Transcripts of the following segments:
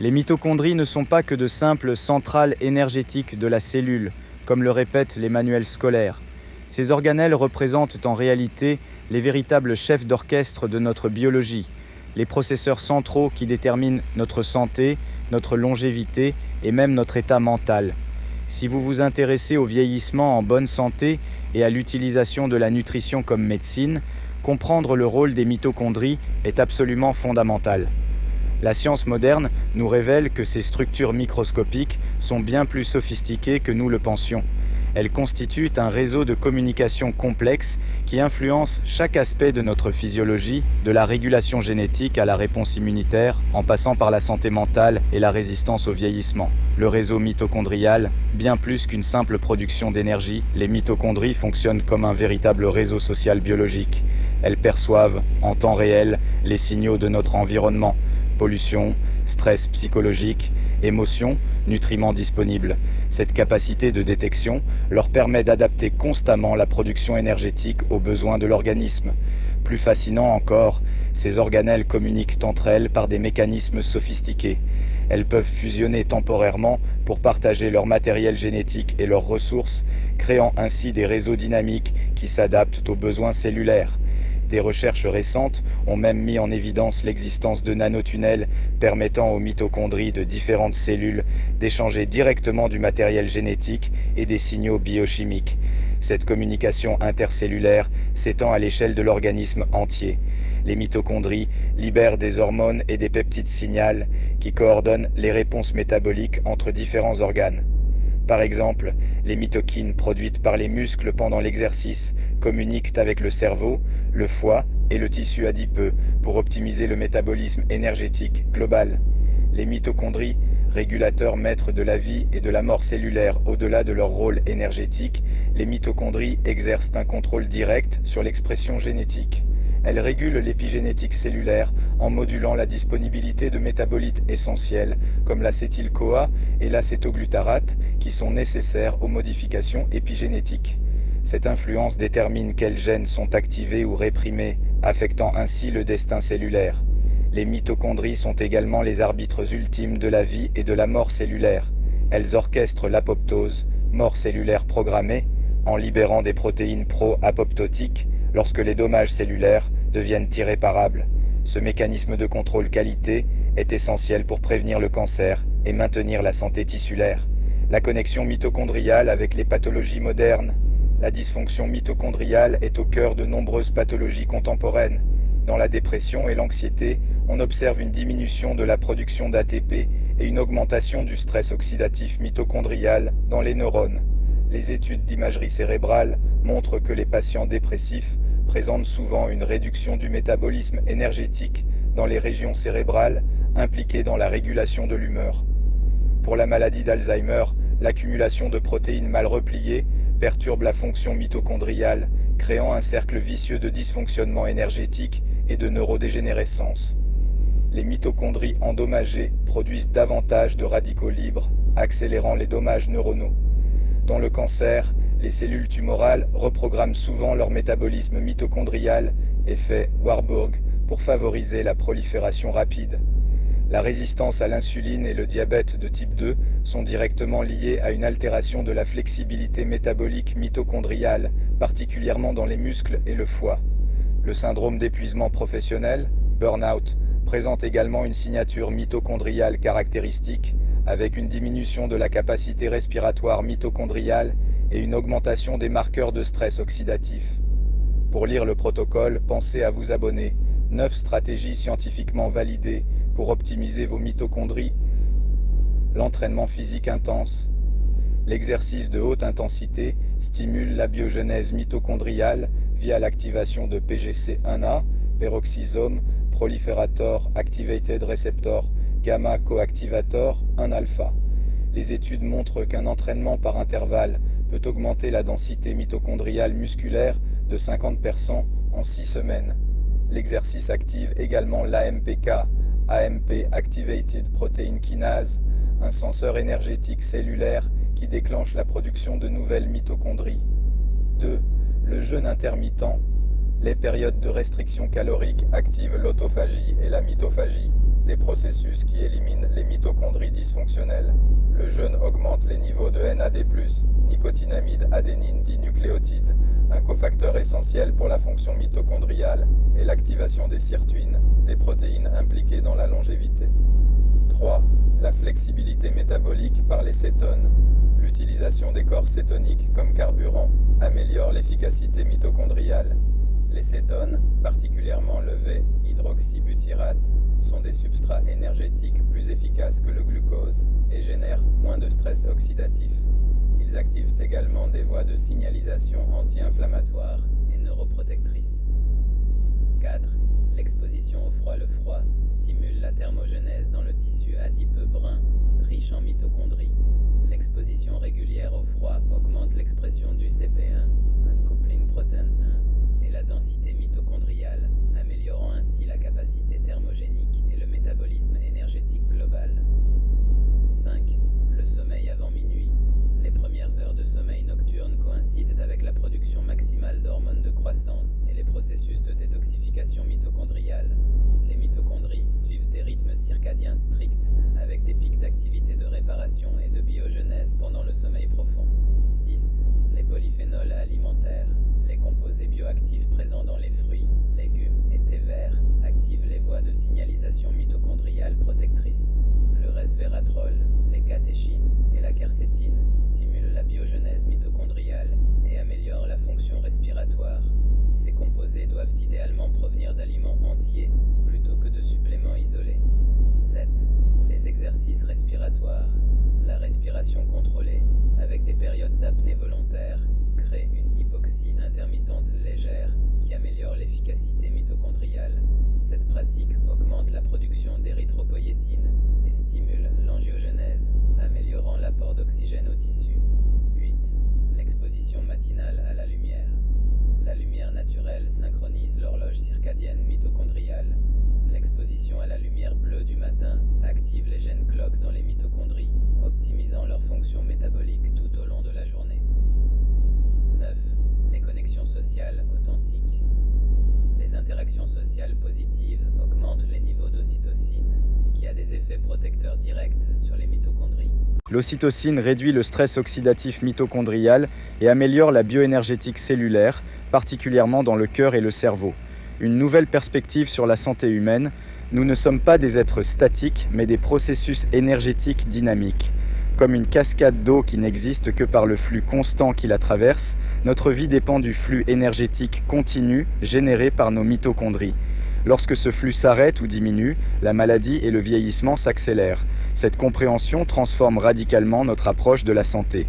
Les mitochondries ne sont pas que de simples centrales énergétiques de la cellule, comme le répètent les manuels scolaires. Ces organelles représentent en réalité les véritables chefs d'orchestre de notre biologie, les processeurs centraux qui déterminent notre santé, notre longévité et même notre état mental. Si vous vous intéressez au vieillissement en bonne santé et à l'utilisation de la nutrition comme médecine, comprendre le rôle des mitochondries est absolument fondamental. La science moderne nous révèle que ces structures microscopiques sont bien plus sophistiquées que nous le pensions. Elles constituent un réseau de communication complexe qui influence chaque aspect de notre physiologie, de la régulation génétique à la réponse immunitaire, en passant par la santé mentale et la résistance au vieillissement. Le réseau mitochondrial, bien plus qu'une simple production d'énergie, les mitochondries fonctionnent comme un véritable réseau social biologique. Elles perçoivent, en temps réel, les signaux de notre environnement, pollution, stress psychologique, émotions, nutriments disponibles. Cette capacité de détection leur permet d'adapter constamment la production énergétique aux besoins de l'organisme. Plus fascinant encore, ces organelles communiquent entre elles par des mécanismes sophistiqués. Elles peuvent fusionner temporairement pour partager leur matériel génétique et leurs ressources, créant ainsi des réseaux dynamiques qui s'adaptent aux besoins cellulaires. Des recherches récentes ont même mis en évidence l'existence de nanotunnels permettant aux mitochondries de différentes cellules d'échanger directement du matériel génétique et des signaux biochimiques. Cette communication intercellulaire s'étend à l'échelle de l'organisme entier. Les mitochondries libèrent des hormones et des peptides signal qui coordonnent les réponses métaboliques entre différents organes. Par exemple, les mitokines produites par les muscles pendant l'exercice communiquent avec le cerveau, le foie et le tissu adipeux pour optimiser le métabolisme énergétique global. Les mitochondries, régulateurs maîtres de la vie et de la mort cellulaire au-delà de leur rôle énergétique, les mitochondries exercent un contrôle direct sur l'expression génétique. Elles régulent l'épigénétique cellulaire en modulant la disponibilité de métabolites essentiels comme l'acétyl-CoA et l'acétoglutarate qui sont nécessaires aux modifications épigénétiques. Cette influence détermine quels gènes sont activés ou réprimés, affectant ainsi le destin cellulaire. Les mitochondries sont également les arbitres ultimes de la vie et de la mort cellulaire. Elles orchestrent l'apoptose, mort cellulaire programmée, en libérant des protéines pro-apoptotiques lorsque les dommages cellulaires deviennent irréparables. Ce mécanisme de contrôle qualité est essentiel pour prévenir le cancer et maintenir la santé tissulaire. La connexion mitochondriale avec les pathologies modernes. La dysfonction mitochondriale est au cœur de nombreuses pathologies contemporaines. Dans la dépression et l'anxiété, on observe une diminution de la production d'ATP et une augmentation du stress oxydatif mitochondrial dans les neurones. Les études d'imagerie cérébrale montrent que les patients dépressifs présentent souvent une réduction du métabolisme énergétique dans les régions cérébrales impliquées dans la régulation de l'humeur. Pour la maladie d'Alzheimer, l'accumulation de protéines mal repliées perturbe la fonction mitochondriale, créant un cercle vicieux de dysfonctionnement énergétique et de neurodégénérescence. Les mitochondries endommagées produisent davantage de radicaux libres, accélérant les dommages neuronaux. Dans le cancer, les cellules tumorales reprogramment souvent leur métabolisme mitochondrial, effet Warburg, pour favoriser la prolifération rapide. La résistance à l'insuline et le diabète de type 2 sont directement liés à une altération de la flexibilité métabolique mitochondriale, particulièrement dans les muscles et le foie. Le syndrome d'épuisement professionnel, burn-out, présente également une signature mitochondriale caractéristique, avec une diminution de la capacité respiratoire mitochondriale et une augmentation des marqueurs de stress oxydatif. Pour lire le protocole, pensez à vous abonner. 9 stratégies scientifiquement validées pour optimiser vos mitochondries. L'entraînement physique intense. L'exercice de haute intensité stimule la biogenèse mitochondriale via l'activation de PGC1A, peroxysome proliferator activated receptor, gamma coactivator 1-alpha. Les études montrent qu'un entraînement par intervalle peut augmenter la densité mitochondriale musculaire de 50% en 6 semaines. L'exercice active également l'AMPK, AMP Activated Protein Kinase, un senseur énergétique cellulaire qui déclenche la production de nouvelles mitochondries. 2. Le jeûne intermittent. Les périodes de restriction calorique activent l'autophagie et la mitophagie, des processus qui éliminent les mitochondries. dysfonctionnelle. Le jeûne augmente les niveaux de NAD+, nicotinamide adénine dinucléotide, un cofacteur essentiel pour la fonction mitochondriale et l'activation des sirtuines, des protéines impliquées dans la longévité. 3. La flexibilité métabolique par les cétones. L'utilisation des corps cétoniques comme carburant améliore l'efficacité mitochondriale. Les cétones, particulièrement le V-hydroxybutyrate, sont des substrats énergétiques plus efficaces que le glucose et génèrent moins de stress oxydatif. Ils activent également des voies de signalisation anti-inflammatoires et neuroprotectrices. 4. L'exposition au froid. Le froid stimule la thermogenèse dans le tissu adipeux brun, riche en mitochondries. L'exposition régulière au froid augmente l'expression du CP1, uncoupling protein 1, et la densité mitochondriale, améliorant ainsi la capacité thermogénique et le métabolisme énergétique global. 5. Le sommeil avant minuit. Les premières heures de sommeil nocturne coïncident avec la production maximale d'hormones de croissance et les processus de détoxification mitochondriale. Les mitochondries suivent des rythmes circadiens stricts, avec des pics d'activité de réparation et de biogenèse pendant le sommeil profond. 6. Les polyphénols alimentaires. Les composés bioactifs présents dans les fruits, légumes et thés verts activent les voies de signalisation mitochondriale protectrice. Le resveratrol, les catéchines et la quercétine stimulent la biogenèse mitochondriale et améliorent la fonction respiratoire. Ces composés doivent idéalement provenir d'aliments entiers plutôt que de suppléments isolés. 7. Les exercices respiratoires. La respiration contrôlée, avec des périodes d'apnée volontaire, crée une hypoxie intermittente légère qui améliore l'efficacité mitochondriale. Cette pratique augmente la production d'érythropoïétine et stimule l'angiogenèse, améliorant l'apport d'oxygène au tissu. 8. L'exposition matinale à la lumière. La lumière naturelle synchronise l'horloge circadienne mitochondriale. L'exposition à la lumière bleue du matin active les gènes clock dans les mitochondries, optimisant leur fonction métabolique tout au long de la journée. 9. Les connexions sociales authentiques. Les interactions sociales positives augmentent les niveaux d'ocytocine, qui a des effets protecteurs directs sur les mitochondries. L'ocytocine réduit le stress oxydatif mitochondrial et améliore la bioénergétique cellulaire, particulièrement dans le cœur et le cerveau. Une nouvelle perspective sur la santé humaine. Nous ne sommes pas des êtres statiques, mais des processus énergétiques dynamiques. Comme une cascade d'eau qui n'existe que par le flux constant qui la traverse, notre vie dépend du flux énergétique continu généré par nos mitochondries. Lorsque ce flux s'arrête ou diminue, la maladie et le vieillissement s'accélèrent. Cette compréhension transforme radicalement notre approche de la santé.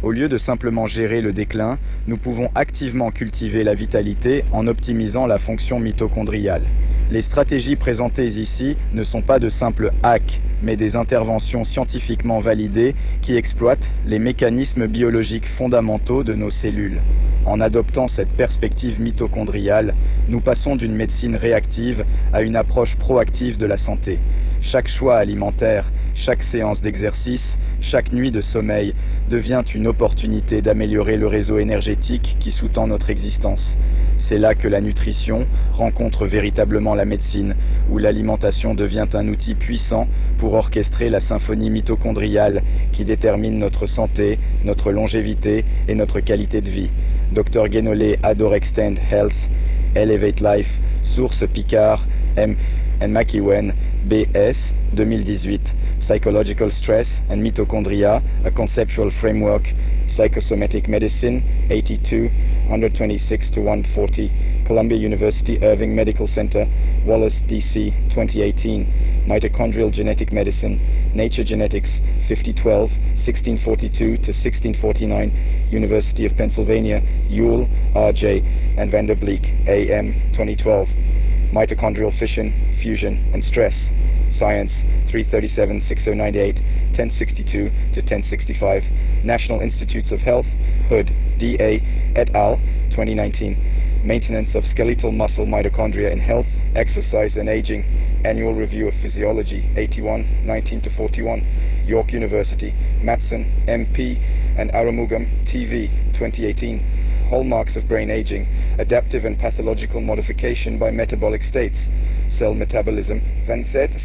Au lieu de simplement gérer le déclin, nous pouvons activement cultiver la vitalité en optimisant la fonction mitochondriale. Les stratégies présentées ici ne sont pas de simples hacks, mais des interventions scientifiquement validées qui exploitent les mécanismes biologiques fondamentaux de nos cellules. En adoptant cette perspective mitochondriale, nous passons d'une médecine réactive à une approche proactive de la santé. Chaque choix alimentaire, chaque séance d'exercice, chaque nuit de sommeil devient une opportunité d'améliorer le réseau énergétique qui sous-tend notre existence. C'est là que la nutrition rencontre véritablement la médecine, où l'alimentation devient un outil puissant pour orchestrer la symphonie mitochondriale qui détermine notre santé, notre longévité et notre qualité de vie. Dr Guénolé, Adore Extend Health, Elevate Life, Source Picard, M. McEwen, B.S. 2018. Psychological Stress and Mitochondria, a Conceptual Framework, Psychosomatic Medicine, 82, 126 to 140, Columbia University Irving Medical Center, Wallace, D.C., 2018. Mitochondrial Genetic Medicine, Nature Genetics, 5012, 1642 to 1649, University of Pennsylvania, Ewell, R.J., and Vanderbleek, A.M., 2012. Mitochondrial Fission, Fusion, and Stress, Science, 337, 6098, 1062 to 1065, National Institutes of Health, Hood, D.A., et al., 2019. Maintenance of Skeletal Muscle Mitochondria in Health, Exercise and Aging, Annual Review of Physiology, 81, 19 to 41, York University, Matson, MP, and Aramugam, TV, 2018. Hallmarks of Brain Aging, Adaptive and Pathological Modification by Metabolic States, Cell Metabolism, 27,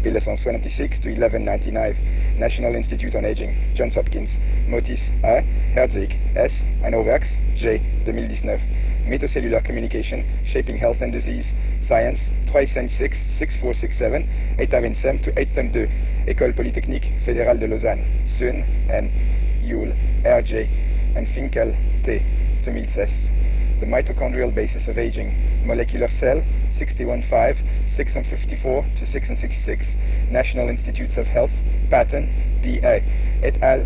1176 to 1199, National Institute on Aging, Johns Hopkins, Motis A, Herzig S, Inovax G, 2019. Metacellular Communication, Shaping Health and Disease, Science, 356 6467, 827 to 832, École Polytechnique Fédérale de Lausanne, Sun N, Yule RJ, and Finkel T, 2016. The Mitochondrial Basis of Aging, Molecular Cell, 615 654 to 666, National Institutes of Health, Patton, DA, et al.,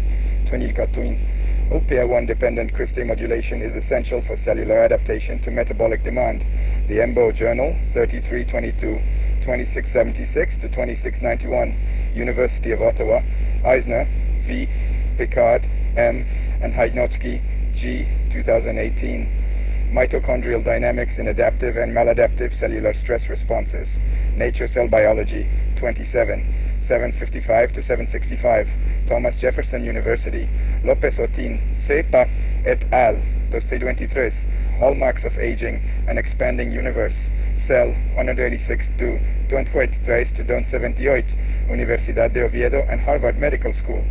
2014. OPA1-dependent CRISPR modulation is essential for cellular adaptation to metabolic demand. The EMBO Journal, 3322, 2676 to 2691, University of Ottawa, Eisner, V, Picard, M, and Hajnowski, G, 2018. Mitochondrial dynamics in adaptive and maladaptive cellular stress responses. Nature Cell Biology, 27, 755 to 765, Thomas Jefferson University, Lopez Otin, Cepa et al., 2023, Hallmarks of Aging, an Expanding Universe, Cell 186 to 243 to 278, Universidad de Oviedo and Harvard Medical School.